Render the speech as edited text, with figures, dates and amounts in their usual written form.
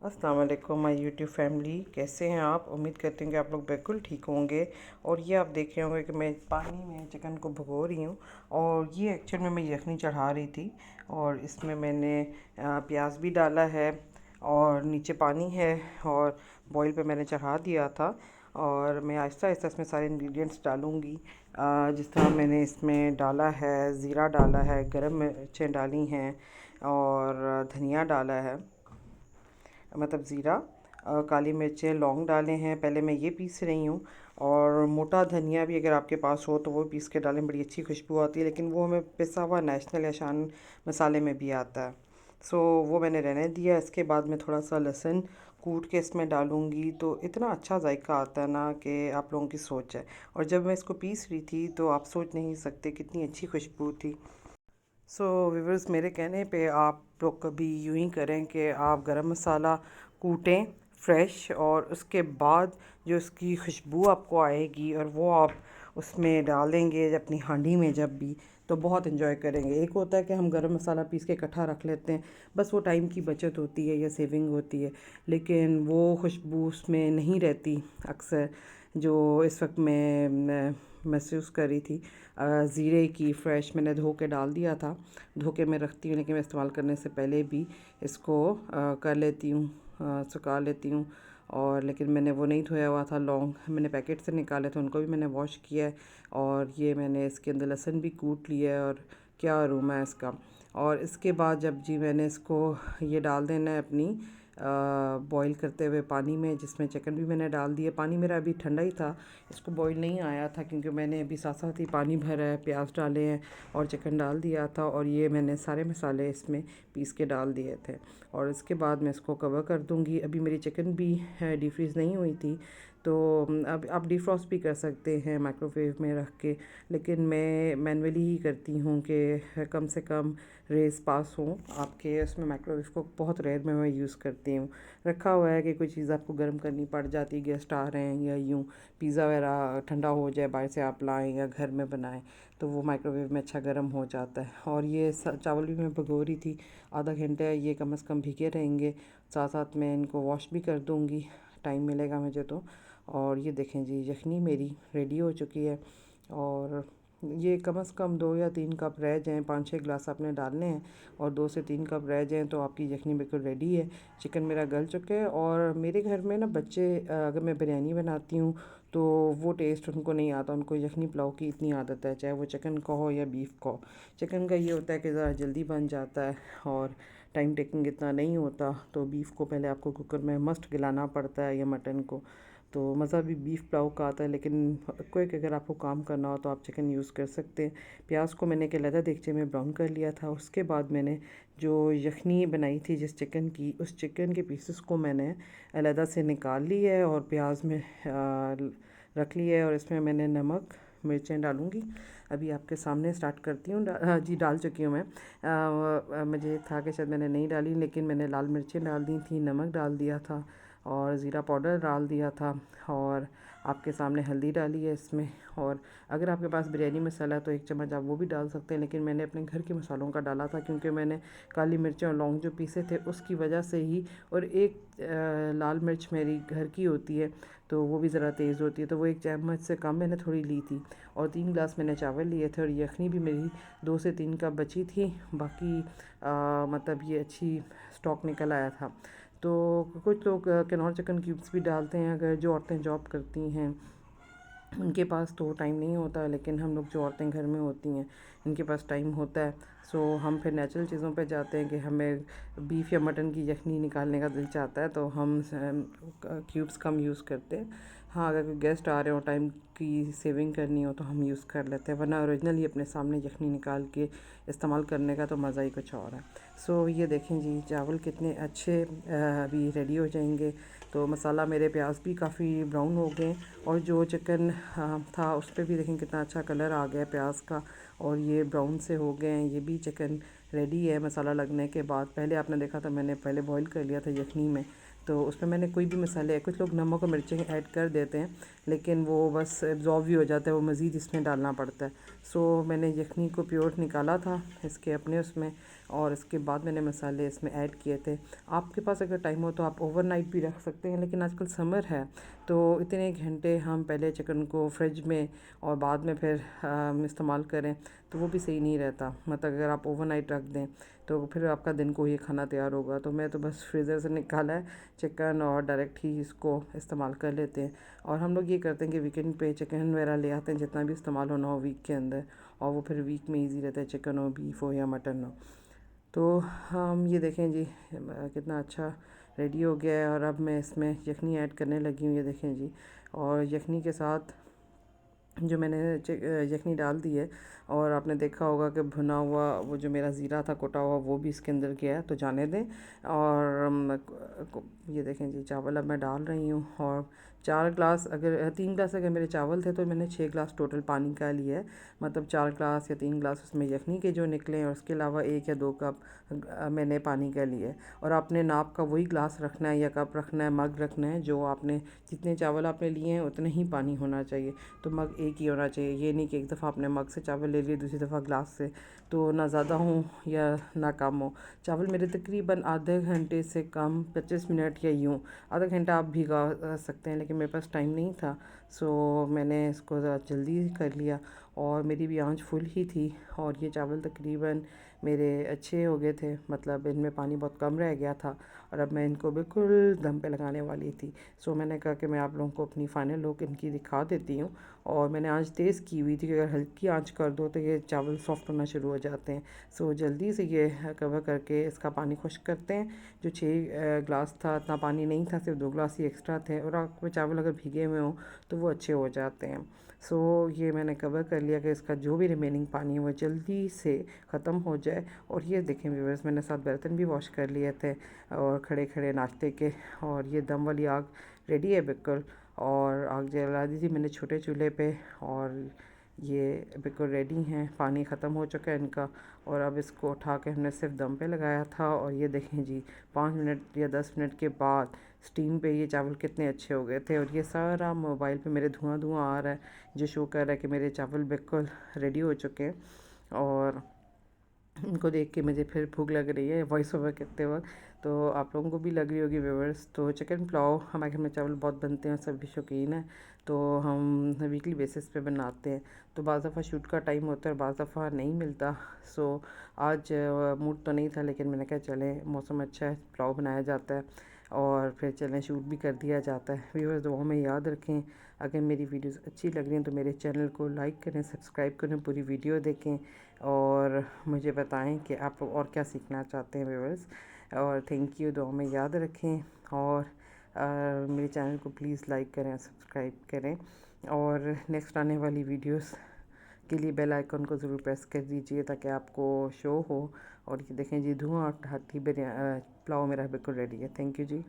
अस्सलाम वालेकुम my YouTube family, कैसे हैं आप। उम्मीद करते हैं कि आप लोग बिल्कुल ठीक होंगे। और ये आप देख रहे होंगे कि मैं पानी में चिकन को भिगो रही हूँ। और ये एक्चुअल में मैं यखनी चढ़ा रही थी और इसमें मैंने प्याज भी डाला है और नीचे पानी है और बॉईल पे मैंने चढ़ा दिया था। और मैं आहिस्ता आहिस्ता इसमें सारे इंग्रेडिएंट्स डालूँगी। जिस तरह मैंने इसमें डाला है, ज़ीरा डाला है, गरम मिर्चें डाली हैं और धनिया डाला है, मतलब ज़ीरा, काली मिर्चें, लौंग डाले हैं। पहले मैं ये पीस रही हूँ। और मोटा धनिया भी अगर आपके पास हो तो वो पीस के डालें, बड़ी अच्छी खुशबू आती है। लेकिन वो हमें पिसा हुआ नेशनल या शान मसाले में भी आता है। सो वो मैंने रहने दिया। इसके बाद मैं थोड़ा सा लहसुन कूट के इसमें डालूँगी तो इतना अच्छा जायका आता है ना कि आप लोगों की सोच है। और जब मैं इसको पीस रही थी तो आप सोच नहीं सकते कितनी अच्छी खुशबू थी। व्यूवर्स, मेरे कहने पे आप लोग कभी यूँ ही करें कि आप गरम मसाला कूटें फ्रेश, और उसके बाद जो उसकी खुशबू आपको आएगी और वो आप उसमें डालेंगे अपनी हांडी में जब भी, तो बहुत इन्जॉय करेंगे। एक होता है कि हम गरम मसाला पीस के इकट्ठा रख लेते हैं, बस वो टाइम की बचत होती है या सेविंग होती है, लेकिन वो खुशबू उसमें नहीं रहती अक्सर जो इस वक्त मैं महसूस कर रही थी। ज़ीरे की फ़्रेश मैंने धो के डाल दिया था। धो के मैं रखती हूँ, लेकिन मैं इस्तेमाल करने से पहले भी इसको कर लेती हूँ, सुखा लेती हूँ। और लेकिन मैंने वो नहीं धोया हुआ था। लौंग मैंने पैकेट से निकाले थे, उनको भी मैंने वॉश किया है। और ये मैंने इसके अंदर लहसुन भी कूट लिया है और क्या अरोमा है इसका। और इसके बाद जब जी मैंने इसको ये डाल देना है अपनी बॉईल करते हुए पानी में, जिसमें चिकन भी मैंने डाल दिया। पानी मेरा अभी ठंडा ही था, इसको बॉईल नहीं आया था, क्योंकि मैंने अभी साथ साथ ही पानी भरा है, प्याज डाले हैं और चिकन डाल दिया था। और ये मैंने सारे मसाले इसमें पीस के डाल दिए थे। और इसके बाद मैं इसको कवर कर दूँगी। अभी मेरी चिकन भी डीप फ्रीज़ नहीं हुई थी, तो अब आप डिफ्रॉस्ट भी कर सकते हैं माइक्रोवेव में रख के, लेकिन मैं मैनुअली ही करती हूँ कि कम से कम रेज़ पास हों आपके उसमें। माइक्रोवेव को बहुत रेयर में मैं यूज़ करती हूँ। रखा हुआ है कि कोई चीज़ आपको गर्म करनी पड़ जाती, गेस्ट आ रहे हैं या यूँ पिज़्ज़ा वगैरह ठंडा हो जाए, बाहर से आप लाएँ या घर में बनाएं, तो वो माइक्रोवेव में अच्छा गर्म हो जाता है। और ये चावल भी मैं भिगो रही थी, आधा घंटा ये कम से कम भीगे रहेंगे। साथ साथ मैं इनको वॉश भी कर दूँगी, टाइम मिलेगा मुझे तो। और ये देखें जी, यखनी मेरी रेडी हो चुकी है। और ये कम से कम 2 या 3 कप रह जाएँ, 5-6 गिलास आपने डालने हैं और 2 से 3 कप रह जाएँ तो आपकी यखनी बिल्कुल रेडी है। चिकन मेरा गल चुका है। और मेरे घर में ना बच्चे, अगर मैं बिरयानी बनाती हूँ तो वो टेस्ट उनको नहीं आता। उनको यखनी पुलाव की इतनी आदत है, चाहे वो चिकन का हो या बीफ का हो। चिकन का ये होता है कि ज़रा जल्दी बन जाता है और टाइम टेकिंग इतना नहीं होता। तो बीफ को पहले आपको कुकर में मस्ट गलाना पड़ता है, या मटन को। तो मज़ा भी बीफ पुलाव का आता है, लेकिन क्विक अगर आपको काम करना हो तो आप चिकन यूज़ कर सकते हैं। प्याज को मैंने एक अलग देगचे में ब्राउन कर लिया था। उसके बाद मैंने जो यखनी बनाई थी जिस चिकन की, उस चिकन के पीसेस को मैंने अलग से निकाल ली है और प्याज में रख लिया है। और इसमें मैंने नमक मिर्चें डालूँगी। अभी आपके सामने स्टार्ट करती हूँ। हाँ जी, डाल चुकी हूँ मैं। मुझे था कि शायद मैंने नहीं डाली, लेकिन मैंने लाल मिर्चें डाल दी थी, नमक डाल दिया था और ज़ीरा पाउडर डाल दिया था। और आपके सामने हल्दी डाली है इसमें। और अगर आपके पास बिरयानी मसाला है तो 1 चम्मच आप वो भी डाल सकते हैं, लेकिन मैंने अपने घर के मसालों का डाला था, क्योंकि मैंने काली मिर्चें और लौंग जो पीसे थे उसकी वजह से ही। और एक लाल मिर्च मेरी घर की होती है, तो वो भी ज़रा तेज़ होती है, तो वो 1 चम्मच से कम मैंने थोड़ी ली थी। और 3 गिलास मैंने चावल लिए थे और यखनी भी मेरी 2 से 3 कप बची थी। बाकी मतलब ये अच्छी स्टॉक निकल आया था। तो कुछ लोग किनौर चिकन क्यूब्स भी डालते हैं, अगर जो औरतें जॉब करती हैं उनके पास तो टाइम नहीं होता, लेकिन हम लोग जो औरतें घर में होती हैं इनके पास टाइम होता है। हम फिर नेचुरल चीज़ों पे जाते हैं कि हमें बीफ या मटन की यखनी निकालने का दिल चाहता है, तो हम क्यूब्स कम यूज़ करते हैं। हाँ, अगर कोई गेस्ट आ रहे हो, टाइम की सेविंग करनी हो तो हम यूज़ कर लेते हैं, वरना ओरिजिनली अपने सामने यखनी निकाल के इस्तेमाल करने का तो मज़ा ही कुछ और है। ये देखें जी, चावल कितने अच्छे अभी रेडी हो जाएंगे। तो मसाला मेरे प्याज भी काफ़ी ब्राउन हो गए। और जो चिकन था उस पर भी देखें कितना अच्छा कलर आ गया प्याज का, और ये ब्राउन से हो गए हैं। ये भी चिकन रेडी है मसाला लगने के बाद। पहले आपने देखा था मैंने पहले बॉईल कर लिया था यखनी में, तो उसमें मैंने कोई भी मसाले, कुछ लोग नमक और मिर्चें ऐड कर देते हैं, लेकिन वो बस एब्जॉर्ब भी हो जाता है, वो मज़ीद इसमें डालना पड़ता है। मैंने यखनी को प्योर निकाला था इसके अपने उसमें, और इसके बाद मैंने मसाले इसमें ऐड किए थे। आपके पास अगर टाइम हो तो आप ओवरनाइट भी रख सकते हैं, लेकिन आजकल समर है तो इतने घंटे हम पहले चिकन को फ्रिज में और बाद में फिर इस्तेमाल करें तो वो भी सही नहीं रहता। मतलब अगर आप ओवरनाइट रख दें तो फिर आपका दिन को ये खाना तैयार होगा। तो मैं तो बस फ्रीज़र से निकाला है चिकन और डायरेक्ट ही इसको इस्तेमाल कर लेते हैं। और हम लोग ये करते हैं कि वीकेंड पे चिकन वगैरह ले आते हैं जितना भी इस्तेमाल होना हो वीक के अंदर, और वो फिर वीक में ईज़ी रहता है, चिकन हो, बीफ हो या मटन हो। तो हम ये देखें जी कितना अच्छा रेडी हो गया है। और अब मैं इसमें यखनी ऐड करने लगी हूँ, ये देखें जी। और यखनी के साथ जो मैंने यखनी डाल दी है, और आपने देखा होगा कि भुना हुआ वो जो मेरा ज़ीरा था कुटा हुआ वो भी इसके अंदर गया है, तो जाने दें। और ये देखें जी चावल अब मैं डाल रही हूँ। और 4 ग्लास अगर 3 ग्लास अगर मेरे चावल थे तो मैंने 6 ग्लास टोटल पानी का लिया है। मतलब 4 ग्लास या 3 ग्लास उसमें यखनी के जो निकले, और उसके अलावा 1 या 2 कप मैंने पानी का लिया है। और आपने नाप का वही ग्लास रखना है या कप रखना है, मग रखना है, जो आपने जितने चावल आपने लिए हैं उतने ही पानी होना चाहिए। तो मग एक ही होना चाहिए, ये नहीं कि एक दफ़ा आपने मग से चावल ले लिए दूसरी दफ़ा ग्लास से, तो ना ज़्यादा हो या ना कम हो। चावल मेरे तकरीबन आधे घंटे से कम 25 मिनट या यूँ, आधा घंटा आप भिगा सकते हैं, लेकिन मेरे पास टाइम नहीं था, सो मैंने इसको ज़रा जल्दी कर लिया। और मेरी भी आंच फुल ही थी, और ये चावल तकरीबन मेरे अच्छे हो गए थे, मतलब इनमें पानी बहुत कम रह गया था। और अब मैं इनको बिल्कुल दम पे लगाने वाली थी। सो मैंने कहा कि मैं आप लोगों को अपनी फ़ाइनल लुक इनकी दिखा देती हूँ। और मैंने आंच तेज़ की हुई थी कि अगर हल्की आंच कर दो तो ये चावल सॉफ्ट होना शुरू हो जाते हैं। सो जल्दी से ये कवर करके इसका पानी खुश्क करते हैं। जो 6 ग्लास था इतना पानी नहीं था, सिर्फ 2 ग्लास ही एक्स्ट्रा थे, और आपके चावल अगर भीगे हुए हों तो वो अच्छे हो जाते हैं। सो ये मैंने कवर कर लिया कि इसका जो भी रिमेनिंग पानी है वो जल्दी से ख़त्म हो जाए। और ये देखें व्यूअर्स, मैंने 7 बर्तन भी वॉश कर लिए थे और खड़े खड़े नाश्ते के। और ये दम वाली आग रेडी है बिल्कुल, और आग जला दी थी मैंने छोटे चूल्हे पे, और ये बिल्कुल रेडी हैं। पानी ख़त्म हो चुका है इनका, और अब इसको उठा के हमने सिर्फ दम पे लगाया था। और ये देखें जी 5 मिनट या 10 मिनट के बाद स्टीम पे ये चावल कितने अच्छे हो गए थे। और ये सारा मोबाइल पे मेरे धुआं धुआं आ रहा है, जो शो कर रहा है कि मेरे चावल बिल्कुल रेडी हो चुके हैं। और उनको देख के मुझे फिर भूख लग रही है वॉइस ओवर करते वक्त, तो आप लोगों को भी लग रही होगी व्यूअर्स। तो चिकन पुलाव हमारे घर में चावल बहुत बनते हैं, सभी शौकीन हैं, तो हम वीकली बेसिस पे बनाते हैं। तो बाज़ दफ़ा शूट का टाइम होता है और बाज़ दफ़ा नहीं मिलता। सो आज मूड तो नहीं था, लेकिन मैंने कहा चलें मौसम अच्छा है, पुलाव बनाया जाता है और फिर चलें शूट भी कर दिया जाता है। व्यूअर्स दुआ में याद रखें, अगर मेरी वीडियोस अच्छी लग रही हैं तो मेरे चैनल को लाइक करें, सब्सक्राइब करें, पूरी वीडियो देखें और मुझे बताएं कि आप और क्या सीखना चाहते हैं व्यूअर्स। और थैंक यू, दुआ में याद रखें। और मेरे चैनल को प्लीज़ लाइक करें, सब्सक्राइब करें, और नेक्स्ट आने वाली वीडियोस के लिए बेल आइकन को ज़रूर प्रेस कर दीजिए ताकि आपको शो हो। और ये देखें जी धुआं उठाती पुलाव मेरा बिल्कुल रेडी है। Thank you ji.